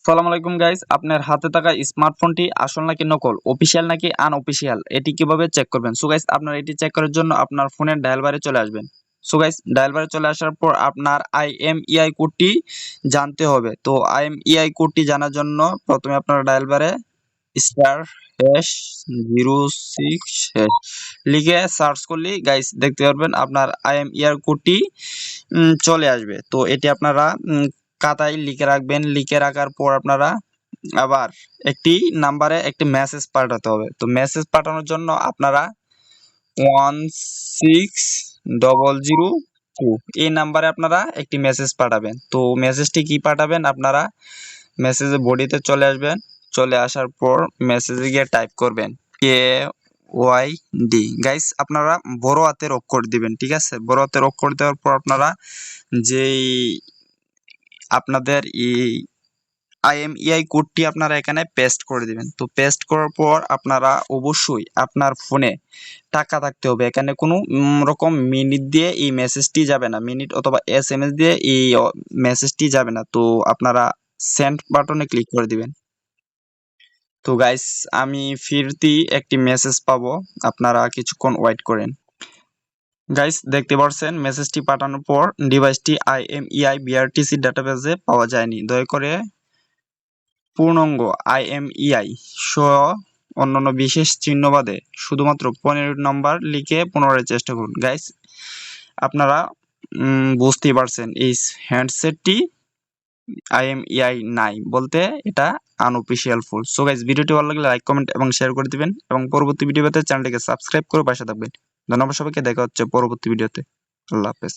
সালাম আলাইকুম গাইস, আপনার হাতে থাকা স্মার্টফোনটি আসল নাকি নকল, অফিসিয়াল নাকি আনঅফিসিয়াল, এটি কিভাবে চেক করবেন? সো গাইস, আপনার এটি চেক করার জন্য আপনার ফোনের ডায়াল বারে চলে আসবেন। সো গাইস, ডায়াল বারে চলে আসার পর আপনার আইএমইআই কোডটি জানতে হবে। তো আইএমইআই কোডটি জানার জন্য প্রথমে আপনার ডায়াল বারে *06# লিখে সার্চ করলে গাইস দেখতে পারবেন আপনার আইএমইআই কোডটি চলে আসবে। তো এটি আপনারা খাতায় লিখে রাখবেন। লিখে রাখার পর আপনারা আবার একটি নাম্বারে একটি মেসেজ পাঠাতে হবে। তো মেসেজ পাঠানোর জন্য আপনারা 16002 এই নাম্বারে আপনারা একটি মেসেজ পাঠাবেন। তো মেসেজটি কি পাঠাবেন? আপনারা মেসেজের বডিতে চলে আসবেন। চলে আসার পর মেসেজে গিয়ে টাইপ করবেন KYD। গাইস, আপনারা বড় হাতের অক্ষর দিবেন, ঠিক আছে? বড় হাতের অক্ষর দেওয়ার পর আপনারা যেই আপনাদের আইএমইআই কোডটি আপনারা এখানে পেস্ট করে দিবেন। তো পেস্ট করার পর আপনারা অবশ্যই আপনার ফোনে টাকা থাকতে হবে। এখানে কোনো রকম মিনিট দিয়ে এই মেসেজটি যাবে না, মিনিট অথবা এসএমএস দিয়ে এই মেসেজটি যাবে না। তো আপনারা সেন্ড বাটনে ক্লিক করে দিবেন। তো গাইস, আমি ফিরতি একটি মেসেজ পাবো, আপনারা কিছুক্ষণ ওয়েট করেন। গাইস, দেখতে পাচ্ছেন মেসেজটি পাঠানোর পর ডিভাইসটি আইএমইআই বিআরটিসি ডাটাবেসে পাওয়া যায়নি। দয়া করে পূর্ণাঙ্গ আইএমইআই সহ অন্যান্য বিশেষ চিহ্ন বাদে শুধুমাত্র 15 নম্বর লিখে পুনরায় চেষ্টা করুন। গাইস, আপনারা বুঝতেই পারছেন এই হ্যান্ডসেটটি আইএমইআই নাই বলতে এটা আনঅফিসিয়াল ফুল। সো গাইস, ভিডিওটি ভালো লাগলে লাইক, কমেন্ট এবং শেয়ার করে দিবেন এবং পরবর্তী ভিডিও পেতে চ্যানেলটিকে সাবস্ক্রাইব করে পাশে থাকবেন। ধন্যবাদ সবাইকে, দেখা হচ্ছে পরবর্তী ভিডিওতে। আল্লাহ হাফেজ।